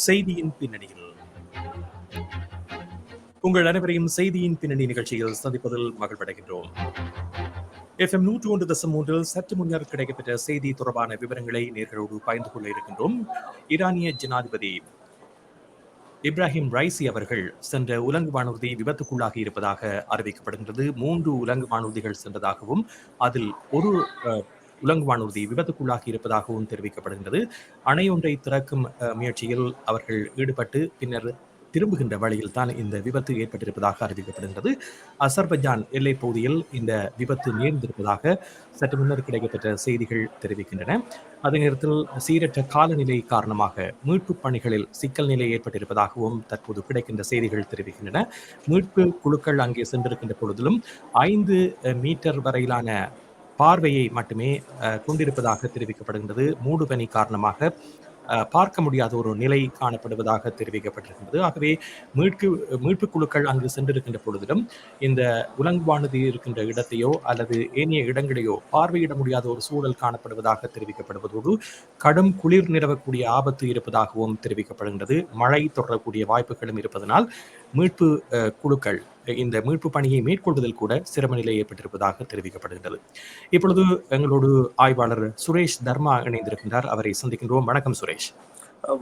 செய்தியின் பின்னணியில் உங்கள் அனைவரையும் செய்தியின் பின்னணி நிகழ்ச்சியில் சந்திப்பதில் மகிழ்வடைகின்றோம். FM 101.3 சற்று முன்னர் கிடைக்கப்பெற்ற செய்தி தொடர்பான விவரங்களை நேர்களோடு பகிர்ந்து கொள்ள இருக்கின்றோம். ஈரானிய ஜனாதிபதி இப்ராஹிம் ரைசி அவர்கள் சென்ற உலங்கு வானூர்தி விபத்துக்குள்ளாகி இருப்பதாக அறிவிக்கப்படுகின்றது. 3 உலங்கு வானூர்திகள் சென்றதாகவும் அதில் ஒரு உலங்கு வானூர்தி விபத்துக்குள்ளாகி இருப்பதாகவும் தெரிவிக்கப்படுகின்றது. அணை ஒன்றை திறக்கும் முயற்சியில் அவர்கள் ஈடுபட்டு பின்னர் திரும்புகின்ற வழியில் தான் இந்த விபத்து ஏற்பட்டிருப்பதாக அறிவிக்கப்படுகின்றது. அசர்பைஜான் எல்லைப் பகுதியில் இந்த விபத்து நேர்ந்திருப்பதாக சற்று முன்னர் கிடைக்கப்பெற்ற செய்திகள் தெரிவிக்கின்றன. அதே நேரத்தில் சீரற்ற காலநிலை காரணமாக மீட்பு பணிகளில் சிக்கல் நிலை ஏற்பட்டிருப்பதாகவும் தற்போது கிடைக்கின்ற செய்திகள் தெரிவிக்கின்றன. மீட்பு குழுக்கள் அங்கே சென்றிருக்கின்ற பொழுதிலும் 5 மீட்டர் வரையிலான பார்வையை மட்டுமே கொண்டிருப்பதாக தெரிவிக்கப்படுகின்றது. மூடு பனி காரணமாக பார்க்க முடியாத ஒரு நிலை காணப்படுவதாக தெரிவிக்கப்பட்டிருக்கின்றது. ஆகவே மீட்பு குழுக்கள் அங்கு சென்றிருக்கின்ற பொழுதிலும் இந்த உலங்கு வானூர்தி இருக்கின்ற இடத்தையோ அல்லது ஏனைய இடங்களையோ பார்வையிட முடியாத ஒரு சூழல் காணப்படுவதாக தெரிவிக்கப்படுவதோடு கடும் குளிர் நிலவக்கூடிய ஆபத்து இருப்பதாகவும் தெரிவிக்கப்படுகின்றது. மழை தொடரக்கூடிய வாய்ப்புகளும் இருப்பதனால் மீட்பு குழுக்கள் இந்த மீட்பு பணியை மேற்கொள்வதில் கூட சிரம நிலை ஏற்பட்டிருப்பதாக தெரிவிக்கப்படுகின்றது. இப்பொழுது எங்களோடு ஆய்வாளர் சுரேஷ் தர்மா இணைந்திருக்கின்றார். அவரை சந்திக்கின்றோம். வணக்கம் சுரேஷ்.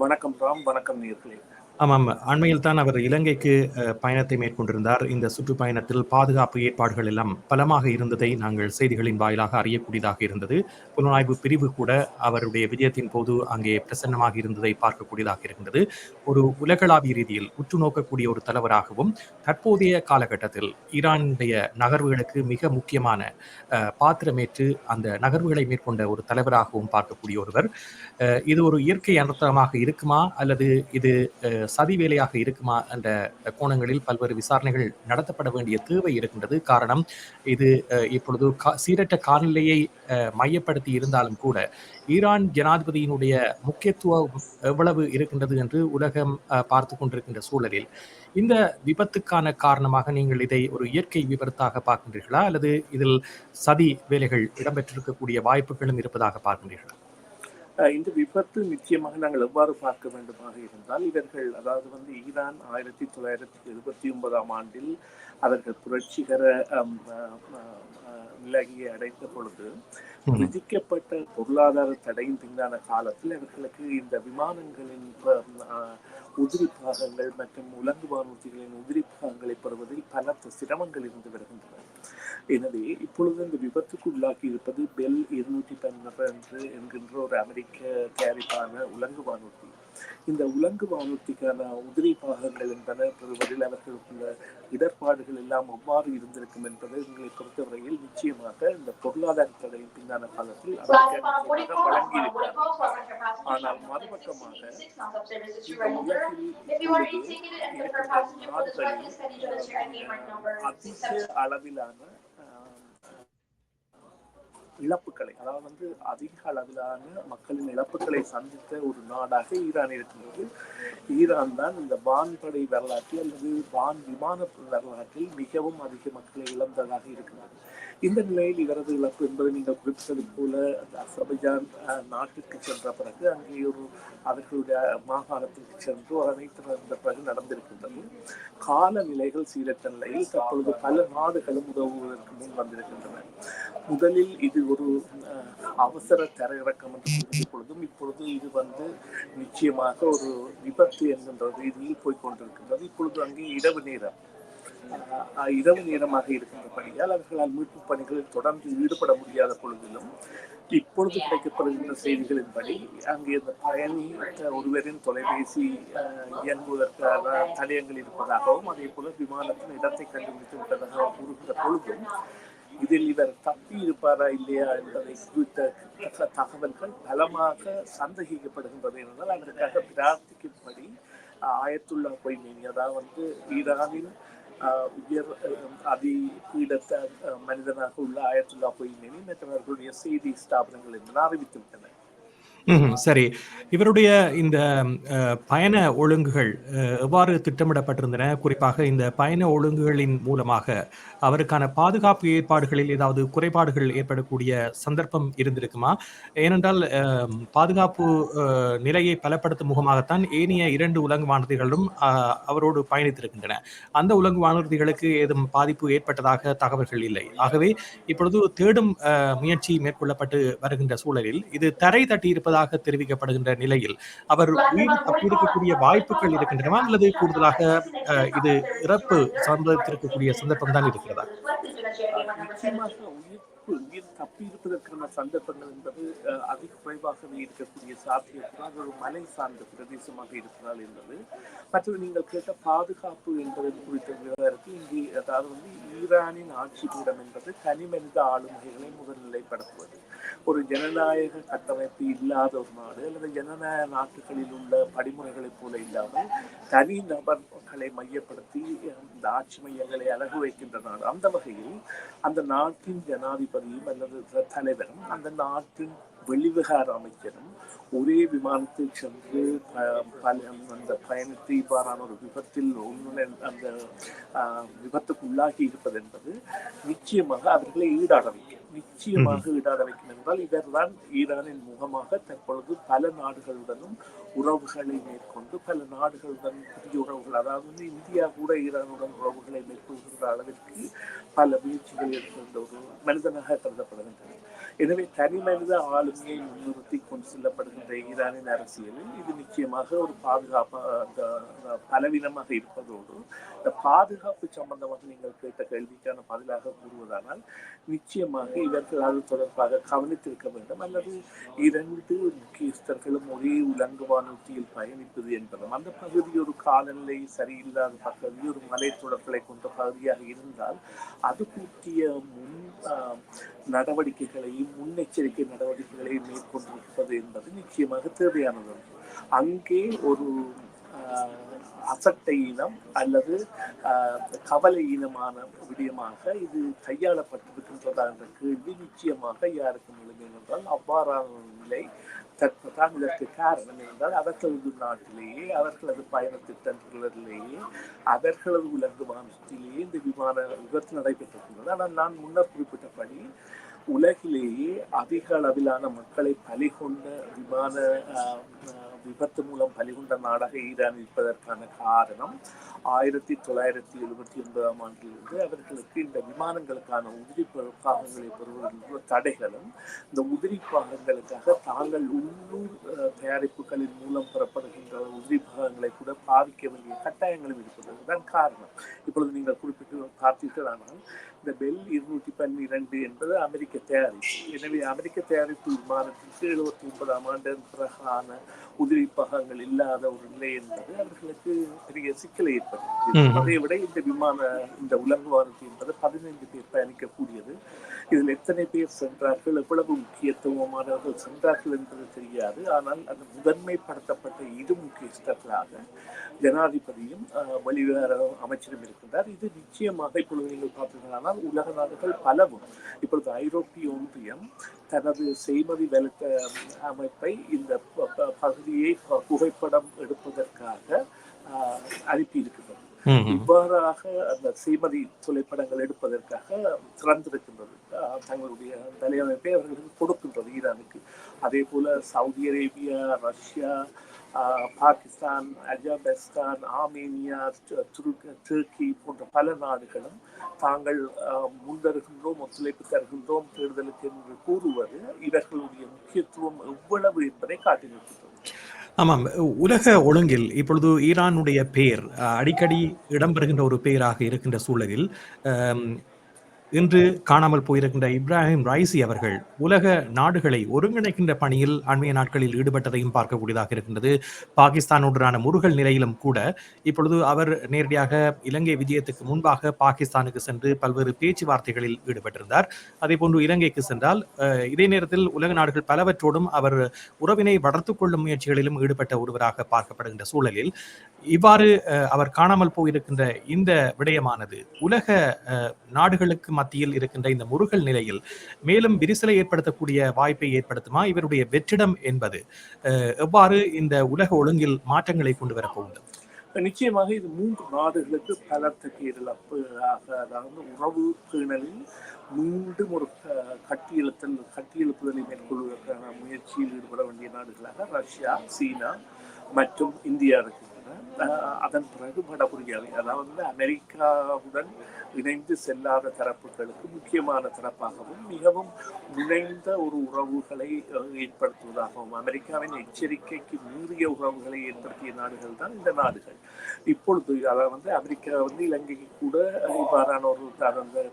வணக்கம் ராம். வணக்கம் நேயர்களே. ஆமாம், அண்மையில் தான் அவர் இலங்கைக்கு பயணத்தை மேற்கொண்டிருந்தார். இந்த சுற்றுப்பயணத்தில் பாதுகாப்பு ஏற்பாடுகள் எல்லாம் பலமாக இருந்ததை நாங்கள் செய்திகளின் வாயிலாக அறியக்கூடியதாக இருந்தது. புலனாய்வு பிரிவு கூட அவருடைய விஜயத்தின் போது அங்கே பிரசன்னமாக இருந்ததை பார்க்கக்கூடியதாக இருந்தது. ஒரு உலகளாவிய ரீதியில் உற்று நோக்கக்கூடிய ஒரு தலைவராகவும் தற்போதைய காலகட்டத்தில் ஈரானுடைய நகர்வுகளுக்கு மிக முக்கியமான பாத்திரமேற்று அந்த நகர்வுகளை மேற்கொண்ட ஒரு தலைவராகவும் பார்க்கக்கூடிய ஒருவர். இது ஒரு இயற்கை அனர்த்தமாக இருக்குமா அல்லது இது சதி வேலையாக இருக்குமா என்ற கோணங்களில் பல்வேறு விசாரணைகள் நடத்தப்பட வேண்டிய தேவை இருக்கின்றது. காரணம், இது இப்பொழுது சீரற்ற காலநிலையை மையப்படுத்தி இருந்தாலும் கூட ஈரான் ஜனாதிபதியினுடைய முக்கியத்துவம் எவ்வளவு இருக்கின்றது என்று உலகம் பார்த்து கொண்டிருக்கின்ற சூழலில் இந்த விபத்துக்கான காரணமாக நீங்கள் இதை ஒரு இயற்கை விபத்தாக பார்க்கின்றீர்களா அல்லது இதில் சதி வேலைகள் இடம்பெற்றிருக்கக்கூடிய வாய்ப்புகளும் இருப்பதாக பார்க்கின்றீர்களா? இந்த விபத்து நிச்சயமாக நாங்கள் எவ்வாறு பார்க்க வேண்டுமாக இருந்தால், இவர்கள் அதாவது ஈரான் 1979 ஆண்டில் அவர்கள் புரட்சிகர நிலையை அடைந்த பொழுது விதிக்கப்பட்ட பொருளாதார தடையின் பின்னான காலத்தில் அவர்களுக்கு இந்த விமானங்களின் உதிரி பாகங்கள் மற்றும் உலங்கு வானூர்திகளின் உதிரி பாகங்களை பெறுவதில் பல சிரமங்கள் இருந்து வருகின்றன. எனவே இப்பொழுது இந்த விபத்துக்கு உள்ளாக்கி இருப்பது பெல் 212 என்கின்ற ஒரு அமெரிக்க தயாரிப்பான உலங்கு வானூர்தி. இந்த உலங்கு வானூர்திக்கான உதிரி பாகங்கள் என்பன பெறுவதில் அவர்களுக்குள்ள இடர்பாடுகள் எல்லாம் எவ்வாறு இருந்திருக்கும் என்பது எங்களை பொறுத்தவரையில் நிச்சயமாக இந்த பொருளாதார தடையின் பின்னான காலத்தில் வழங்கியிருக்கிறார். ஆனால் மறுபக்கமாக இந்த உலகில் நாடுகளில் அதிக அளவிலான இழப்புகளை, அதாவது அதிக அளவிலான மக்களின் இழப்புகளை சந்தித்த ஒரு நாடாக ஈரான் இருக்கின்றது. ஈரான் தான் இந்த வான்படை வரலாற்றில் அல்லது வான் விமான வரலாற்றில் மிகவும் அதிக மக்களை இழந்ததாக இருக்கின்றது. இந்த நிலையில் இவரது இழப்பு என்பது நீங்கள் குறிப்பிட்டது போல அசர்பைஜான் நாட்டிற்கு சென்ற பிறகு அங்கே ஒரு அவர்களுடைய மாகாணத்திற்கு சென்று ஒரு அனைத்து பிறகு நடந்திருக்கின்றது. காலநிலைகள் சீரற்ற நிலையில் தற்பொழுது பல நாடுகளும் உதவுவதற்கு முன் வந்திருக்கின்றன. முதலில் இது ஒரு அவசர தரையிறக்கம் என்று கூறிய பொழுதும் இப்பொழுது இது நிச்சயமாக ஒரு விபத்து என்கின்ற ரீதியில் போய்கொண்டிருக்கின்றது. இப்பொழுது அங்கே இரவு நேரமாக இருக்கின்றபடியால் அவர்களால் மீட்பு பணிகளில் தொடர்ந்து ஈடுபட முடியாத பொழுதிலும் இப்பொழுது கிடைக்கப்படுகின்ற செய்திகளின்படி அங்கே இந்த பயணி ஒருவரின் தொலைபேசி இயங்குவதற்கான தடயங்கள் இருப்பதாகவும் அதே போல விமானத்தின் இடத்தை கண்டுபிடித்து விட்டதாக கூறுகின்ற பொழுதும் இதில் இவர் தப்பி இருப்பாரா இல்லையா என்பதை குறித்த தகவல்கள் பலமாக சந்தேகிக்கப்படுகின்றது. என்றால் அதற்காக பிரார்த்திக்கும்படி ஆயத்துல்லா கொய்மேனி, அதாவது ஈரானின் உயர் அதிபீடத்த மனிதனாக உள்ள ஆயத்துல்லா கொய்மேனி மற்றும் அவர்களுடைய செய்தி ஸ்தாபனங்கள் என்பன அறிவித்துவிட்டன. சரி. இவருடைய இந்த பயண ஒழுங்குகள் எவ்வாறு திட்டமிடப்பட்டிருந்தன? குறிப்பாக இந்த பயண ஒழுங்குகளின் மூலமாக அவருக்கான பாதுகாப்பு ஏற்பாடுகளில் ஏதாவது குறைபாடுகள் ஏற்படக்கூடிய சந்தர்ப்பம் இருந்திருக்குமா? ஏனென்றால் பாதுகாப்பு நிலையை பலப்படுத்தும் முகமாகத்தான் ஏனைய 2 உலங்கு வானூர்திகளும் அவரோடு பயணித்திருக்கின்றன. அந்த உலங்கு வானூர்திகளுக்கு ஏதும் பாதிப்பு ஏற்பட்டதாக தகவல்கள் இல்லை. ஆகவே இப்பொழுது தேடும் முயற்சி மேற்கொள்ளப்பட்டு வருகின்ற சூழலில் இது தரை தட்டி இருப்பதாக தெரிவிக்கப்படுகின்ற நிலையில் அவர் உயிர் தப்பியிருக்கக்கூடிய வாய்ப்புகள் இருக்கின்றனவா அல்லது கூடுதலாக இது இறப்பு சம்பவித்திருக்கக்கூடிய சந்தர்ப்பம் தான் இருக்கிறதா? நிச்சயமாக உயிர் தப்பி இருப்பதற்கான சந்தர்ப்பங்கள் என்பது அதிக குறைவாகவே இருக்கக்கூடிய சாத்தியத்தில் அது ஒரு மலை சார்ந்த பிரதேசமாக இருக்கிறாள் என்பது. மற்றது நீங்கள் கேட்ட பாதுகாப்பு என்பது குறித்த விவரத்தில் இங்கே அதாவது ஈரானின் ஆட்சி பீடம் என்பது தனி மனித ஆளுமைகளை முதல்நிலைப்படுத்துவது. ஒரு ஜனநாயக கட்டமைப்பு இல்லாத ஒரு நாடு அல்லது ஜனநாயக நாட்டுகளில் உள்ள படிமுறைகளைப் போல இல்லாமல் தனி நபர்களை மையப்படுத்தி இந்த ஆட்சி மையங்களை அழகு வைக்கின்ற நாடு. அந்த வகையில் அந்த நாட்டின் ஜனாதிபதியும் அல்லது தலைவரும் அந்த நாட்டின் வெளிவிகார அமைச்சரும் ஒரே விமானத்தில் சென்று அந்த பயணத்தை இவ்வாறான ஒரு விபத்தில் அந்த விபத்துக்கு உள்ளாகி இருப்பது என்பது நிச்சயமாக அவர்களை ஈடாட வைக்கும். நிச்சயமாக ஈடாட வைக்கும் என்றால் இவர்தான் ஈரானின் முகமாக தற்பொழுது பல நாடுகளுடனும் உறவுகளை மேற்கொண்டு பல நாடுகளுடன் புதிய உறவுகள், அதாவது இந்தியா கூட ஈரானுடன் உறவுகளை மேற்கொள்கின்ற அளவிற்கு பல முயற்சிகள் எடுக்கின்ற ஒரு மனிதனாக கருதப்படுகின்றன. எனவே தனி மனித ஆளுமையை முன்னிறுத்தி கொண்டு செல்லப்படுகின்ற ஈரானின் அரசியலில் இது நிச்சயமாக ஒரு பாதுகாப்பு பலவீனமாக இருப்பதோடு, இந்த பாதுகாப்பு சம்பந்தமாக நீங்கள் கேட்ட கேள்விக்கான பதிலாக கூறுவதானால் நிச்சயமாக இவர்கள் அது தொடர்பாக கவனித்திருக்க வேண்டும். அல்லது 2 முக்கியஸ்தர்களும் ஒரே உலங்கு வானூர்தியில் பயணிப்பது என்பதும் அந்த பகுதி ஒரு காலநிலை சரியில்லாத பகுதி, ஒரு மலை தொடர்களை கொண்ட பகுதியாக இருந்தால் அது கூட்டிய முன் நடவடிக்கைகளையும் முன்னெச்சரிக்கை நடவடிக்கைகளையும் மேற்கொண்டிருப்பது என்பது நிச்சயமாக தேவையானது. அங்கே ஒரு அசட்டை இனம் அல்லது கவலை இனமான விடயமாக இது கையாளப்பட்டிருக்கின்றதா என்ற கேள்வி நிச்சயமாக யாருக்கும் எழுதும் என்றால் அவ்வாறான நிலை தற்பதான். இதற்கு காரணம் என்றால் அவர்களது நாட்டிலேயே, அவர்களது பயண திட்டங்களிலேயே, அவர்களது உலக வானத்திலேயே இந்த விமான விபத்து நடைபெற்றிருக்கின்றது. ஆனால் நான் முன்னர் குறிப்பிட்டபடி உலகிலேயே அதிக அளவிலான மக்களை பலிகொண்ட விமான விபத்து மூலம் பலிகொண்ட நாடாக ஈரான் இருப்பதற்கான காரணம் 1979ஆம் ஆண்டிலிருந்து அவர்களுக்கு இந்த விமானங்களுக்கான உதிரி பாகங்களை பெறுவதற்கு தடைகளும், இந்த உதிரி பாகங்களுக்காக தாங்கள் உள்ளூர் தயாரிப்புகளின் மூலம் பெறப்படுகின்ற உதிரி பாகங்களை கூட பாதிக்க வேண்டிய கட்டாயங்களும் இருப்பதுதான் காரணம். இப்பொழுது நீங்கள் குறிப்பிட்டு பார்த்தீர்கள், ஆனால் இந்த பெல் 212 என்பது அமெரிக்க தயாரிப்பு. எனவே அமெரிக்க தயாரிப்பு விமானத்திற்கு 79ஆம் ஆண்டு பிறகான உதிரி பாகங்கள் இல்லாத ஒரு நிலை என்பது அவர்களுக்கு பெரிய சிக்கலை ஏற்படுத்தி, அதை விட இந்த உலங்கு வானூர்தி என்பது 15 பேர் பயணிக்கக்கூடியது. இதில் எத்தனை பேர் சென்றார்கள், எவ்வளவு முக்கியத்துவமானவர்கள் சென்றார்கள் என்பது தெரியாது. ஆனால் அந்த முதன்மைப்படுத்தப்பட்ட 2 முக்கியஸ்தர்களாக ஜனாதிபதியும் வெளிவிவகார அமைச்சரும் இருக்கின்றார். இது நிச்சயமாக இப்பொழுது நீங்கள் பார்த்தீர்களானால் உலக நாடுகள் பலவும் இப்பொழுது ஐரோப்பிய ஒன்றியம் தனது செய்மதி வலுத்த அமைப்பை இந்த பகுதியை புகைப்படம் எடுப்பதற்காக அனுப்பியிருக்கின்றது. இவ்வாறாக அந்த செய்மதி தொலைப்படங்கள் எடுப்பதற்காக திறந்திருக்கின்றது. தங்களுடைய தலையமைப்பை அவர்களுக்கு கொடுக்கின்றது ஈரானுக்கு. அதே போல Saudi Arabia, Russia, Pakistan, Azerbaijan, Armenia, துருக்கி போன்ற பல நாடுகளும் தாங்கள் முன்தருகின்றோம், ஒத்துழைப்பு தருகின்றோம் தேர்தலுக்கு என்று கூறுவது இவர்களுடைய முக்கியத்துவம் எவ்வளவு என்பதை காட்டியிருக்கின்றது. ஆமாம், உலக ஒழுங்கில் இப்பொழுது ஈரானுடைய பெயர் அடிக்கடி இடம்பெறுகின்ற ஒரு பெயராக இருக்கின்ற சூழலில் இன்று காணாமல் போயிருக்கின்ற இப்ராஹிம் ரைசி அவர்கள் உலக நாடுகளை ஒருங்கிணைக்கின்ற பணியில் அண்மைய நாட்களில் ஈடுபட்டதையும் பார்க்கக்கூடியதாக இருக்கின்றது. பாகிஸ்தானுடனான முருகல் நிலையிலும் கூட இப்பொழுது அவர் நேரடியாக இலங்கை விஜயத்துக்கு முன்பாக பாகிஸ்தானுக்கு சென்று பல்வேறு பேச்சுவார்த்தைகளில் ஈடுபட்டிருந்தார். அதே போன்று இலங்கைக்கு சென்றால் இதே நேரத்தில் உலக நாடுகள் பலவற்றோடும் அவர் உறவினை வளர்த்துக் கொள்ளும் முயற்சிகளிலும் ஈடுபட்ட ஒருவராக பார்க்கப்படுகின்ற சூழலில் இவ்வாறு அவர் காணாமல் போயிருக்கின்ற இந்த விடயமானது உலக நாடுகளுக்கு மத்தியில் இருக்கின்ற இந்த முருகல் நிலையில் மேலும் விரிசலை ஏற்படுத்தக்கூடிய வாய்ப்பை ஏற்படுத்துமா? இவருடைய வெற்றிடம் என்பது எவ்வாறு இந்த உலக ஒழுங்கில் மாற்றங்களை கொண்டு வரப்போகின்றது? நிச்சயமாக இது 3 நாடுகளுக்கு பலத்த பேரிழப்பு. அதாவது உறவு பேணலில் மீண்டும் ஒரு கட்டியெழுப்புதலை மேற்கொள்வதற்கான முயற்சியில் ஈடுபட வேண்டிய நாடுகளாக ரஷ்யா, சீனா மற்றும் இந்தியா இருக்கின்றன. அதன் பிறகு வடகொரியாவை, அதாவது அமெரிக்காவுடன் இணைந்து செல்லாத தரப்புகளுக்கு முக்கியமான தரப்பாகவும் மிகவும் இணைந்த ஒரு உறவுகளை ஏற்படுத்துவதாகவும் அமெரிக்காவின் எச்சரிக்கைக்கு மீறிய உறவுகளை ஏற்படுத்திய நாடுகள் தான் இந்த நாடுகள். இப்பொழுது அதாவது அமெரிக்கா இலங்கைக்கு கூட இவ்வாறான ஒரு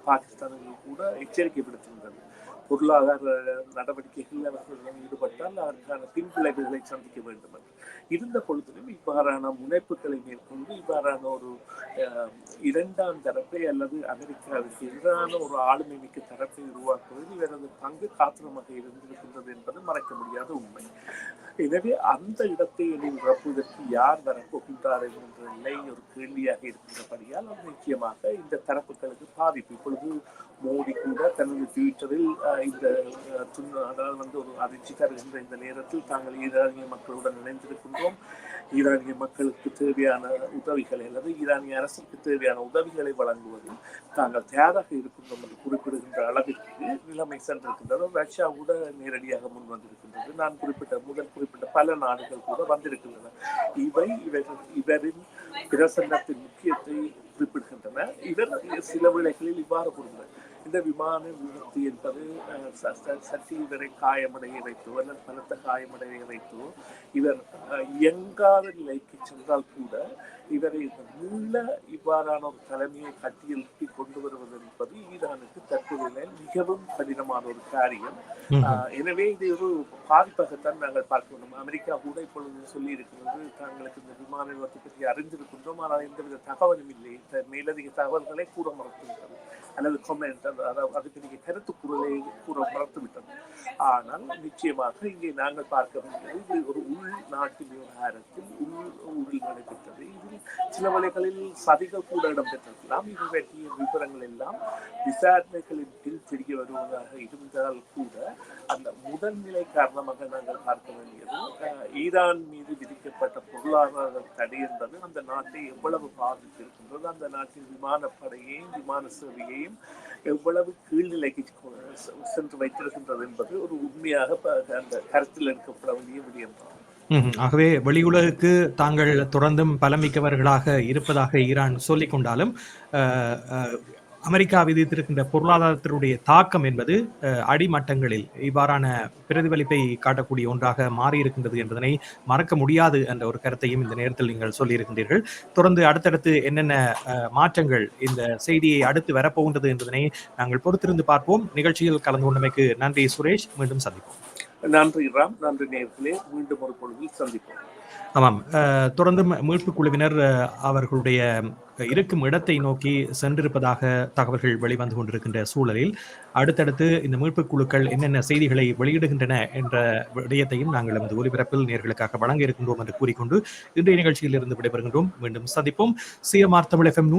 பாகிஸ்தானுக்கு கூட எச்சரிக்கை விடுத்திருந்தது. பொருளாதார நடவடிக்கைகளில் அவர்கள் ஈடுபட்டால் அதற்கான பின்விளைவுகளை சந்திக்க வேண்டும் என்று. இருந்த பொழுதிலும் இவ்வாறான முனைப்புகளை மேற்கொண்டு இவ்வாறான ஒரு இரண்டாம் தரப்பை அல்லது அமெரிக்காவுக்கு எதிரான ஒரு ஆளுமை மிக்க தரப்பை உருவாக்குவதில் இவரது பங்கு காத்திரமாக இருந்திருக்கின்றது என்பது மறைக்க முடியாத உண்மை. எனவே அந்த இடத்தை நிரப்புவதற்கு யார் வரப்போகின்றார் என்கின்ற நிலை ஒரு கேள்வியாக இருக்கின்றபடியால் அது நிச்சயமாக இந்த தரப்புகளுக்கு பாதிப்பு. இப்பொழுது மோடி கூட தனது ட்விட்டரில் இந்த அதாவது ஒரு அதிர்ச்சி தருகின்ற இந்த நேரத்தில் தாங்கள் ஈரானிய மக்களுடன் இணைந்திருக்கின்றோம், ஈரானிய மக்களுக்கு தேவையான உதவிகளை அல்லது ஈரானிய அரசுக்கு தேவையான உதவிகளை வழங்குவதில் தாங்கள் தயாராக இருக்கின்றோம் என்று குறிப்பிடுகின்ற அளவிற்கு நிலைமை சென்றிருக்கின்றது. ரஷ்யா கூட நேரடியாக முன் வந்திருக்கின்றது. நான் குறிப்பிட்ட பல நாடுகள் கூட வந்திருக்கின்றன. இவை இவரின் பிரசன்னத்தின் முக்கியத்தை குறிப்பிடுகின்றன. இவர் சில வேளைகளில் இவ்வாறு கூறுகிறார், இந்த விமான விபத்து என்பது சற்று இவரை காயமடைய வைத்தோ அல்லது பலத்த காயமடைய வைத்தோ இவர் இயங்காத நிலைக்கு சென்றால் கூட இவரை மீள இவ்வாறான ஒரு தலைமையை கட்டியெழுப்பி கொண்டு வருவது என்பது ஈரானுக்கு தற்போதைய மிகவும் கடினமான ஒரு காரியம். எனவே இது ஒரு பாதிப்பாகத்தான் நாங்கள் பார்க்கணும். அமெரிக்கா கூட இப்பொழுது சொல்லி இருக்கிறது, தாங்களுக்கு இந்த விமான விபத்து பற்றி அறிந்திருக்கின்றோம், ஆனால் எந்தவித தகவலும் இல்லை, மேலதிக தகவல்களை கூற மறுத்துவிட்டது அல்லது கொமெண்ட் அதுக்கு நீங்க கருத்து குரலை கூற மறுத்துவிட்டது. ஆனால் நிச்சயமாக இங்கே நாங்கள் பார்க்க வேண்டியது இது ஒரு உள்நாட்டு விவகாரத்தில் ஊழல் நடைபெற்றது. இதில் சில வேளைகளில் சதிகள் கூட இடம்பெற்றிருக்கலாம். இது பற்றிய விவரங்கள் எல்லாம் விசாரணைகளின் கீழ் தெரிய வருவதாக இருந்தால் கூட அந்த முதல்நிலை காரணமாக நாங்கள் பார்க்க வேண்டியது ஈரான் மீது விதிக்கப்பட்ட பொருளாதார தடை என்பது அந்த நாட்டை எவ்வளவு பாதித்திருக்கின்றது, அந்த நாட்டின் விமானப்படையையும் விமான சேவையையும் எவ்வளவு கீழ்நிலைக்கு சென்று வைத்திருக்கின்றது என்பது ஒரு உண்மையாக அந்த கருத்தில் எடுக்கப்பட வேண்டிய விடயம்தான். ஆகவே வெளி உலகுக்கு தாங்கள் தொடர்ந்தும் பலமிக்கவர்களாக இருப்பதாக ஈரான் சொல்லிக் கொண்டாலும் அமெரிக்கா விதித்திருக்கின்ற பொருளாதாரத்தினுடைய தாக்கம் என்பது அடிமட்டங்களில் இவ்வாறான பிரதிபலிப்பை காட்டக்கூடிய ஒன்றாக மாறியிருக்கின்றது என்பதனை மறக்க முடியாது என்ற ஒரு கருத்தையும் இந்த நேரத்தில் நீங்கள் சொல்லியிருக்கின்றீர்கள். தொடர்ந்து அடுத்தடுத்து என்னென்ன மாற்றங்கள் இந்த செய்தியை அடுத்து வரப்போகின்றது என்பதனை நாங்கள் பொறுத்திருந்து பார்ப்போம். நிகழ்ச்சியில் கலந்து கொண்டமைக்கு நன்றி சுரேஷ். மீண்டும் சந்திப்போம். நன்றி ராம், நன்றி நேயர்களே, மீண்டும் ஒரு பொழுதில் சந்திப்போம். ஆமாம், தொடர்ந்து மீட்பு குழுவினர் அவர்களுடைய இருக்கும் இடத்தை நோக்கி சென்றிருப்பதாக தகவல்கள் வெளிவந்து கொண்டிருக்கின்ற சூழலில் அடுத்தடுத்து இந்த மீட்பு குழுக்கள் என்னென்ன செய்திகளை வெளியிடுகின்றன என்ற விடயத்தையும் நாங்கள் நமது ஒலிபரப்பில் நேர்களுக்காக வழங்க இருக்கின்றோம் என்று கூறிக்கொண்டு இன்றைய நிகழ்ச்சியில் இருந்து விடைபெறுகின்றோம். மீண்டும் சந்திப்போம். CMR Tamil FM